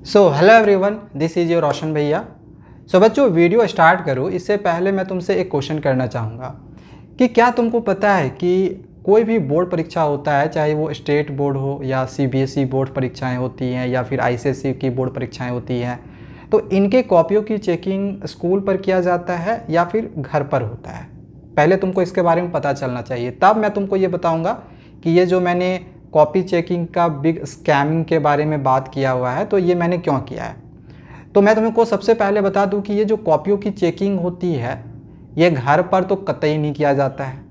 So hello everyone, this is your Roshan bhaiya. So बच्चों, video start करो इससे पहले मैं तुमसे एक क्वेश्चन करना चाहूँगा कि क्या तुमको पता है कि कोई भी बोर्ड परीक्षा होता है, चाहे वो स्टेट बोर्ड हो या सीबीएसई बोर्ड परीक्षाएं होती हैं या फिर आईसीएसई की बोर्ड परीक्षाएं होती हैं, तो इनके कॉपियों की चेकिंग स्कूल पर किया जाता है या फिर घर पर होता है। पहले तुमको इसके बारे में पता चलना चाहिए, तब मैं तुमको ये बताऊँगा कि ये जो मैंने कॉपी चेकिंग का बिग स्कैमिंग के बारे में बात किया हुआ है तो ये मैंने क्यों किया है। तो मैं तुमको सबसे पहले बता दूं कि ये जो कॉपियों की चेकिंग होती है ये घर पर तो कतई नहीं किया जाता है।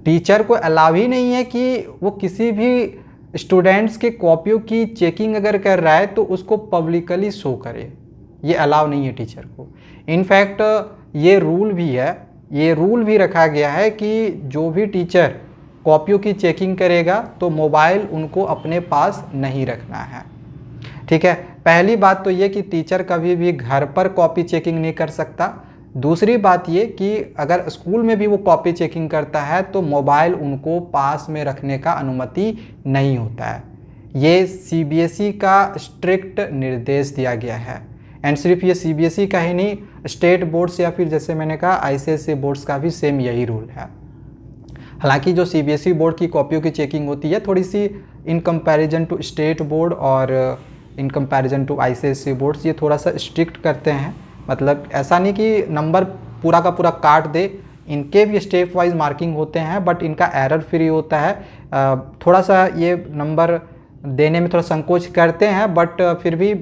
टीचर को अलाउ ही नहीं है कि वो किसी भी स्टूडेंट्स के कॉपियों की चेकिंग अगर कर रहा है तो उसको पब्लिकली शो करे, ये अलाउ नहीं है टीचर को। इनफैक्ट ये रूल भी है, ये रूल भी रखा गया है कि जो भी टीचर कॉपियों की चेकिंग करेगा तो मोबाइल उनको अपने पास नहीं रखना है। ठीक है, पहली बात तो ये कि टीचर कभी भी घर पर कॉपी चेकिंग नहीं कर सकता। दूसरी बात ये कि अगर स्कूल में भी वो कॉपी चेकिंग करता है तो मोबाइल उनको पास में रखने का अनुमति नहीं होता है। ये सीबीएसई का स्ट्रिक्ट निर्देश दिया गया है। एंड सिर्फ ये सीबीएसई का ही नहीं, स्टेट बोर्ड्स या फिर जैसे मैंने कहा आईसीएसई बोर्ड्स का भी सेम यही रूल है। हालांकि जो सीबीएसई बोर्ड की कॉपियों की चेकिंग होती है थोड़ी सी in comparison to state board और in comparison to ICSE boards ये थोड़ा सा स्ट्रिक्ट करते हैं। मतलब ऐसा नहीं कि नंबर पूरा का पूरा काट दे, इनके भी स्टेप वाइज मार्किंग होते हैं, बट इनका एरर फ्री होता है। थोड़ा सा ये नंबर देने में थोड़ा संकोच करते हैं, बट फिर भी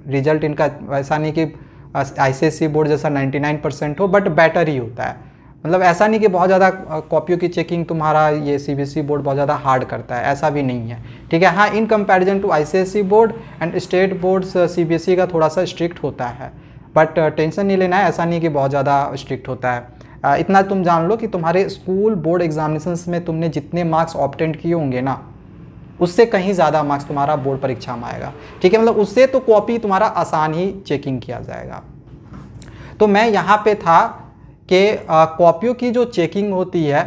रिजल्ट इनका ऐसा नहीं कि आईसीएसई बोर्ड जैसा 99% हो, बट बेटर ही होता है। मतलब ऐसा नहीं कि बहुत ज़्यादा कॉपियों की चेकिंग तुम्हारा ये सीबीएसई बोर्ड बहुत ज़्यादा हार्ड करता है, ऐसा भी नहीं है। ठीक है, हाँ, in comparison to ICSE board and state boards CBSE का थोड़ा सा स्ट्रिक्ट होता है, बट टेंशन नहीं लेना है, ऐसा नहीं कि बहुत ज़्यादा स्ट्रिक्ट होता है। इतना तुम जान लो कि तुम्हारे स्कूल बोर्ड एग्जामिनेशंस में तुमने जितने मार्क्स ऑब्टेन किए होंगे ना, उससे कहीं ज़्यादा मार्क्स तुम्हारा बोर्ड परीक्षा में आएगा। ठीक है, मतलब उससे तो कॉपी तुम्हारा आसान ही चेकिंग किया जाएगा। तो मैं यहाँ पे था कि कॉपियों की जो चेकिंग होती है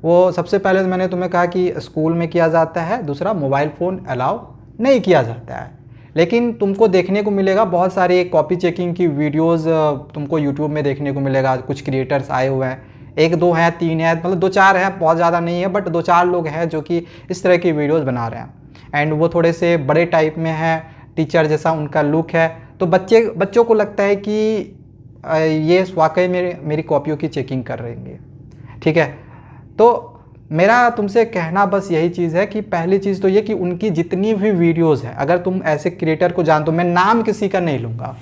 वो सबसे पहले मैंने तुम्हें कहा कि स्कूल में किया जाता है, दूसरा मोबाइल फ़ोन अलाउ नहीं किया जाता है। लेकिन तुमको देखने को मिलेगा बहुत सारे कॉपी चेकिंग की वीडियोस तुमको यूट्यूब में देखने को मिलेगा। कुछ क्रिएटर्स आए हुए हैं, एक दो हैं, तीन हैं, मतलब दो चार हैं, बहुत ज़्यादा नहीं है, बट दो चार लोग हैं जो कि इस तरह की वीडियोज़ बना रहे हैं। एंड वो थोड़े से बड़े टाइप में हैं, टीचर जैसा उनका लुक है, तो बच्चों को लगता है कि ये वाकई में मेरी कॉपियों की चेकिंग कर रहे हैं। ठीक है, तो मेरा तुमसे कहना बस यही चीज़ है कि पहली चीज़ तो ये कि उनकी जितनी भी वीडियोस हैं, अगर तुम ऐसे क्रिएटर को जानते हो, मैं नाम किसी का नहीं लूँगा,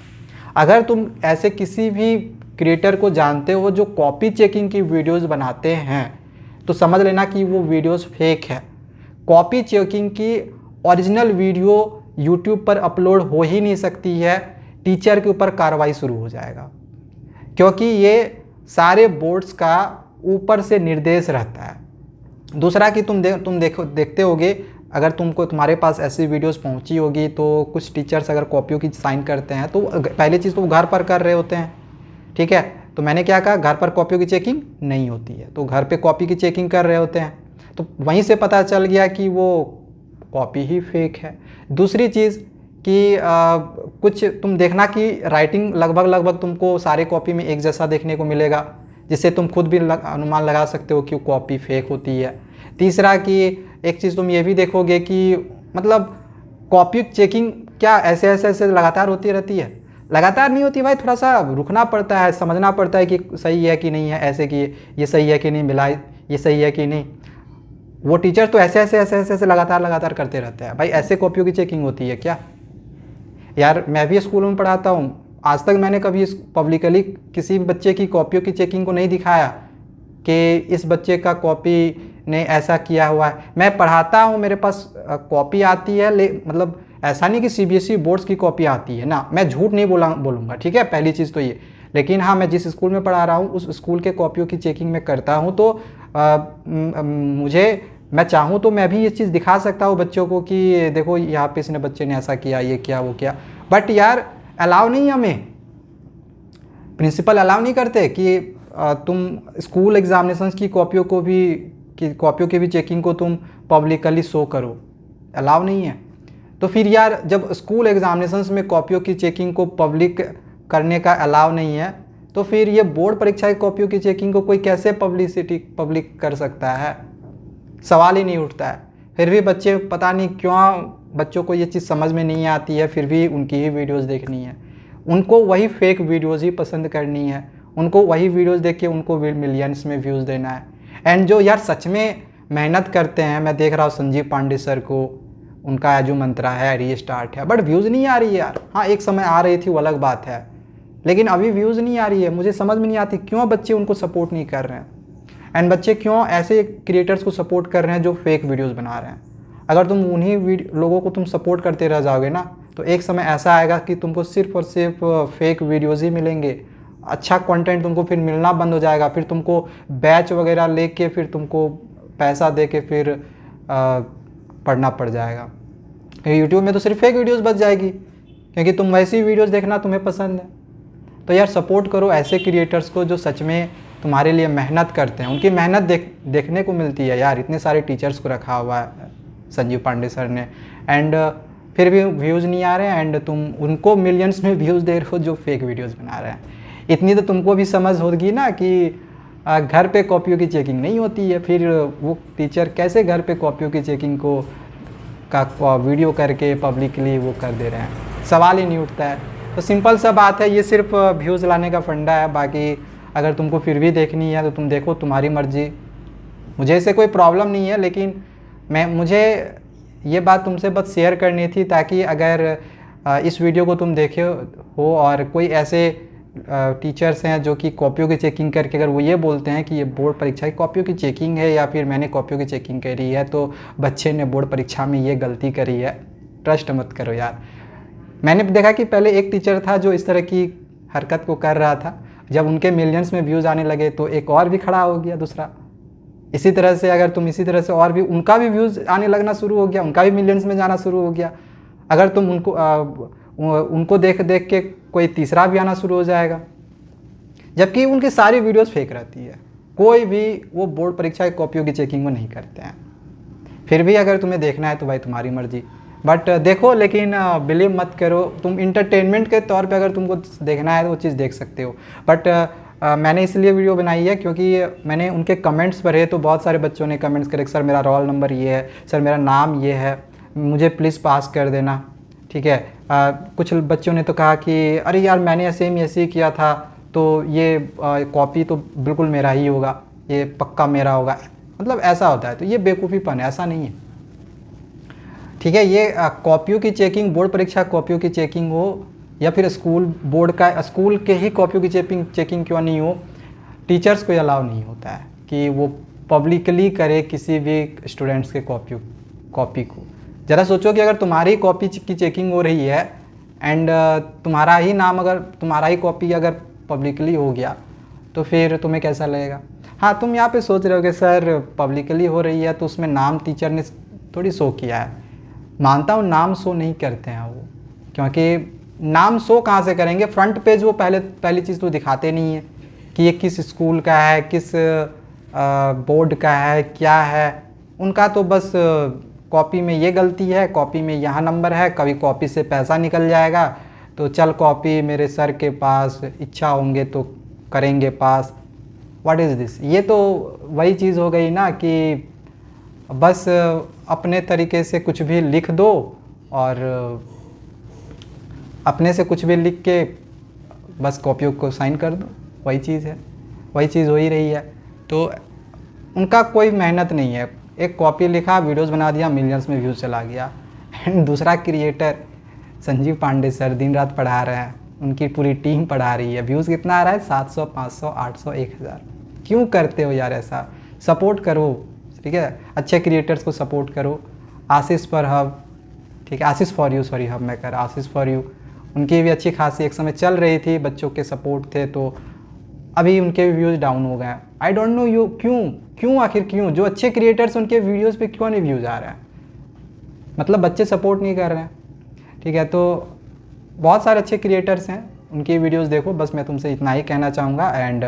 अगर तुम ऐसे किसी भी क्रिएटर को जानते हो जो कॉपी चेकिंग की वीडियोस बनाते हैं तो समझ लेना कि वो वीडियोस फेक है। कॉपी चेकिंग की ओरिजिनल वीडियो यूट्यूब पर अपलोड हो ही नहीं सकती है, टीचर के ऊपर कार्रवाई शुरू हो जाएगा, क्योंकि ये सारे बोर्ड्स का ऊपर से निर्देश रहता है। दूसरा कि तुम देखते होगे, अगर तुम्हारे पास ऐसी वीडियोस पहुंची होगी तो कुछ टीचर्स अगर कॉपियों की साइन करते हैं तो पहली चीज़ तो वो घर पर कर रहे होते हैं। ठीक है, तो मैंने क्या कहा, घर पर कॉपियों की चेकिंग नहीं होती है, तो घर पे कॉपी की चेकिंग कर रहे होते हैं, तो वहीं से पता चल गया कि वो कॉपी ही फेक है। दूसरी चीज़ कि कुछ तुम देखना कि राइटिंग लगभग तुमको सारे कॉपी में एक जैसा देखने को मिलेगा, जिससे तुम खुद भी अनुमान लगा सकते हो कि कॉपी फेक होती है। तीसरा कि एक चीज़ तुम ये भी देखोगे कि मतलब कॉपी चेकिंग क्या ऐसे लगातार होती रहती है? लगातार नहीं होती भाई, थोड़ा सा रुकना पड़ता है, समझना पड़ता है कि सही है कि नहीं है, ऐसे कि ये सही है कि नहीं, मिला ये सही है कि नहीं। वो टीचर तो ऐसे लगातार करते रहते हैं। भाई ऐसे कॉपियों की चेकिंग होती है क्या यार? मैं भी स्कूल में पढ़ाता हूँ, आज तक मैंने कभी पब्लिकली किसी भी बच्चे की कॉपियों की चेकिंग को नहीं दिखाया कि इस बच्चे का कॉपी ने ऐसा किया हुआ है। मैं पढ़ाता हूँ, मेरे पास कॉपी आती है, मतलब ऐसा नहीं कि सीबीएसई बोर्ड्स की कॉपी आती है ना, मैं झूठ नहीं बोलूँगा। ठीक है, पहली चीज़ तो ये। लेकिन हाँ, मैं जिस स्कूल में पढ़ा रहा हूँ उस स्कूल के कॉपियों की चेकिंग मैं करता हूँ, तो मैं चाहूँ तो मैं भी ये चीज़ दिखा सकता हूँ बच्चों को कि देखो यहाँ पे इसने बच्चे ने ऐसा किया, ये किया, वो किया, बट यार अलाउ नहीं, हमें प्रिंसिपल अलाउ नहीं करते कि तुम स्कूल एग्जामिनेशंस की कॉपियों की भी चेकिंग को तुम पब्लिकली शो करो, अलाउ नहीं है। तो फिर यार जब स्कूल एग्जामिनेशंस में कॉपियों की चेकिंग को पब्लिक करने का अलाउ नहीं है, तो फिर ये बोर्ड परीक्षा की कॉपियों की चेकिंग को कोई कैसे पब्लिक कर सकता है? सवाल ही नहीं उठता है। फिर भी बच्चे पता नहीं क्यों बच्चों को ये चीज़ समझ में नहीं आती है, फिर भी उनकी ही वीडियोस देखनी है, उनको वही फेक वीडियोस ही पसंद करनी है, उनको वही वीडियोस देख के उनको मिलियंस में व्यूज़ देना है। एंड जो यार सच में मेहनत करते हैं, मैं देख रहा हूँ संजीव पांडे सर को, उनका जो मंत्रा है रीस्टार्ट है, बट व्यूज़ नहीं आ रही है यार। हाँ एक समय आ रही थी, वो अलग बात है, लेकिन अभी व्यूज़ नहीं आ रही है। मुझे समझ में नहीं आती क्यों बच्चे उनको सपोर्ट नहीं कर रहे हैं, एंड बच्चे क्यों ऐसे क्रिएटर्स को सपोर्ट कर रहे हैं जो फेक वीडियोस बना रहे हैं। अगर तुम उन्हीं लोगों को तुम सपोर्ट करते रह जाओगे ना, तो एक समय ऐसा आएगा कि तुमको सिर्फ और सिर्फ फेक वीडियोस ही मिलेंगे, अच्छा कंटेंट तुमको फिर मिलना बंद हो जाएगा। फिर तुमको बैच वगैरह लेके फिर तुमको पैसा दे के फिर पढ़ना पड़ जाएगा। यूट्यूब में तो सिर्फ फेक वीडियोस बच जाएगी, क्योंकि तुम वैसी वीडियोस देखना तुम्हें पसंद है। तो यार सपोर्ट करो ऐसे क्रिएटर्स को जो सच में तुम्हारे लिए मेहनत करते हैं, उनकी मेहनत देखने को मिलती है यार। इतने सारे टीचर्स को रखा हुआ है संजीव पांडे सर ने, एंड फिर भी व्यूज़ नहीं आ रहे हैं, एंड तुम उनको मिलियंस में व्यूज़ दे रहे हो जो फेक वीडियोस बना रहे हैं। इतनी तो तुमको भी समझ होगी ना कि घर पे कॉपियों की चेकिंग नहीं होती है, फिर वो टीचर कैसे घर पे कॉपियों की चेकिंग का वीडियो करके पब्लिकली वो कर दे रहे हैं? सवाल ही नहीं उठता है। तो सिंपल सा बात है, ये सिर्फ व्यूज़ लाने का फंडा है। बाकी अगर तुमको फिर भी देखनी है तो तुम देखो, तुम्हारी मर्जी, मुझे इससे कोई प्रॉब्लम नहीं है। लेकिन मुझे ये बात तुमसे बस शेयर करनी थी, ताकि अगर इस वीडियो को तुम देखे हो और कोई ऐसे टीचर्स हैं जो कि कॉपियों की चेकिंग करके अगर वो ये बोलते हैं कि ये बोर्ड परीक्षा की कॉपियों की चेकिंग है, या फिर मैंने कॉपियों की चेकिंग करी है तो बच्चे ने बोर्ड परीक्षा में ये गलती करी है, ट्रस्ट मत करो यार। मैंने देखा कि पहले एक टीचर था जो इस तरह की हरकत को कर रहा था, जब उनके मिलियंस में व्यूज़ आने लगे तो एक और भी खड़ा हो गया दूसरा। इसी तरह से अगर तुम इसी तरह से और भी, उनका भी व्यूज़ आने लगना शुरू हो गया, उनका भी मिलियंस में जाना शुरू हो गया। अगर तुम उनको देख देख के कोई तीसरा भी आना शुरू हो जाएगा, जबकि उनकी सारी वीडियोस फेक रहती है। कोई भी वो बोर्ड परीक्षा की कॉपियों की चेकिंग वो नहीं करते हैं। फिर भी अगर तुम्हें देखना है तो भाई तुम्हारी मर्जी, बट देखो, लेकिन बिलीव मत करो। तुम इंटरटेनमेंट के तौर पे अगर तुमको देखना है तो वो चीज़ देख सकते हो। बट मैंने इसलिए वीडियो बनाई है क्योंकि मैंने उनके कमेंट्स पढ़े, तो बहुत सारे बच्चों ने कमेंट्स करे, सर मेरा रोल नंबर ये है, सर मेरा नाम ये है, मुझे प्लीज़ पास कर देना, ठीक है। कुछ बच्चों ने तो कहा कि अरे यार मैंने सेम ऐसे ही किया था, तो ये कॉपी तो बिल्कुल मेरा ही होगा, ये पक्का मेरा होगा। मतलब ऐसा होता है, तो ये बेवकूफ़ीपन है, ऐसा नहीं है, ठीक है। ये कॉपियों की चेकिंग, बोर्ड परीक्षा कॉपियों की चेकिंग हो या फिर स्कूल बोर्ड का, स्कूल के ही कॉपियों की चेकिंग क्यों नहीं हो, टीचर्स को अलाउ नहीं होता है कि वो पब्लिकली करे किसी भी स्टूडेंट्स के कॉपी को। ज़रा सोचो कि अगर तुम्हारी कॉपी की चेकिंग हो रही है एंड तुम्हारा ही नाम, अगर तुम्हारा ही कॉपी अगर पब्लिकली हो गया तो फिर तुम्हें कैसा लगेगा? हाँ, तुम यहाँ पे सोच रहे हो कि सर पब्लिकली हो रही है तो उसमें नाम टीचर ने थोड़ी शो किया है। मानता हूँ नाम शो नहीं करते हैं वो, क्योंकि नाम शो कहाँ से करेंगे? फ्रंट पेज वो पहली चीज़ तो दिखाते नहीं है कि ये किस स्कूल का है, किस बोर्ड का है, क्या है। उनका तो बस कॉपी में ये गलती है, कॉपी में यहाँ नंबर है, कभी कॉपी से पैसा निकल जाएगा तो चल कॉपी मेरे सर के पास, इच्छा होंगे तो करेंगे पास। What is this? ये तो वही चीज़ हो गई ना कि बस अपने तरीके से कुछ भी लिख दो और अपने से कुछ भी लिख के बस कॉपियों को साइन कर दो, वही चीज़ है, वही चीज़ हो ही रही है। तो उनका कोई मेहनत नहीं है, एक कॉपी लिखा, वीडियोस बना दिया, मिलियंस में व्यूज़ चला गया। एंड दूसरा क्रिएटर संजीव पांडे सर दिन रात पढ़ा रहे हैं, उनकी पूरी टीम पढ़ा रही है, व्यूज़ कितना आ रहा है? 700, 500, 800, 1000। क्यों करते हो यार ऐसा? सपोर्ट करो, ठीक है, अच्छे क्रिएटर्स को सपोर्ट करो। आशीष पर हब, ठीक है, आशीष फॉर यू, सॉरी हब मैं कर, आशीष फॉर यू, उनकी भी अच्छी खासी एक समय चल रही थी, बच्चों के सपोर्ट थे, तो अभी उनके व्यूज़ डाउन हो गए। आई डोंट नो यू क्यों आखिर क्यों? जो अच्छे क्रिएटर्स उनके वीडियोस पे क्यों नहीं व्यूज़ आ रहे हैं? मतलब बच्चे सपोर्ट नहीं कर रहे हैं, ठीक है। तो बहुत सारे अच्छे क्रिएटर्स हैं, उनकी वीडियोस देखो, बस मैं तुमसे इतना ही कहना चाहूँगा। एंड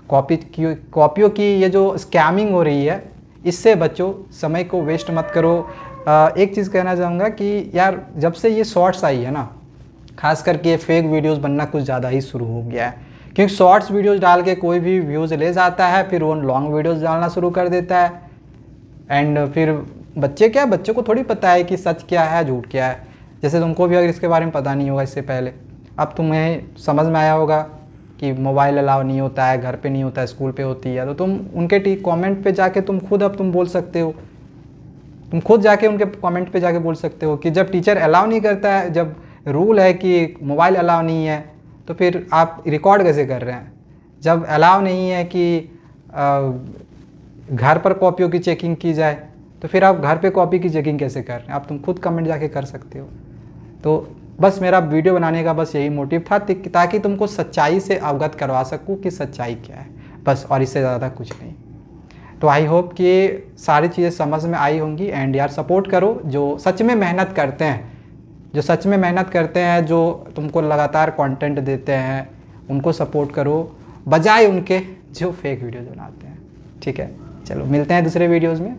कॉपियों की ये जो स्कैमिंग हो रही है, इससे बच्चों, समय को वेस्ट मत करो। एक चीज़ कहना चाहूँगा कि यार जब से ये शॉर्ट्स आई है ना, खास करके ये फेक वीडियोस बनना कुछ ज़्यादा ही शुरू हो गया है। क्योंकि शॉर्ट्स वीडियोस डाल के कोई भी व्यूज़ ले जाता है, फिर वो लॉन्ग वीडियोस डालना शुरू कर देता है। एंड फिर बच्चे को थोड़ी पता है कि सच क्या है झूठ क्या है। जैसे तुमको भी अगर इसके बारे में पता नहीं होगा इससे पहले, अब तुम्हें समझ में आया होगा कि मोबाइल अलाउ नहीं होता है, घर पे नहीं होता है, स्कूल पे होती है, तो तुम उनके कमेंट पे जाके तुम बोल सकते हो। तुम खुद जाके उनके कमेंट पे जाके बोल सकते हो कि जब टीचर अलाउ नहीं करता है, जब रूल है कि मोबाइल अलाउ नहीं है, तो फिर आप रिकॉर्ड कैसे कर रहे हैं। जब अलाउ नहीं है कि घर पर कॉपियों की चेकिंग की जाए, तो फिर आप घर पे कॉपी की चेकिंग कैसे कर रहे हैं। आप तुम खुद कमेंट जाके कर सकते हो। तो बस मेरा वीडियो बनाने का बस यही मोटिव था, ताकि तुमको सच्चाई से अवगत करवा सकूं कि सच्चाई क्या है, बस, और इससे ज़्यादा कुछ नहीं। तो आई होप कि सारी चीज़ें समझ में आई होंगी। एंड यार सपोर्ट करो जो सच में मेहनत करते हैं, जो तुमको लगातार कंटेंट देते हैं, उनको सपोर्ट करो, बजाय उनके जो फेक वीडियोज़ बनाते हैं। ठीक है, चलो मिलते हैं दूसरे वीडियोज़ में।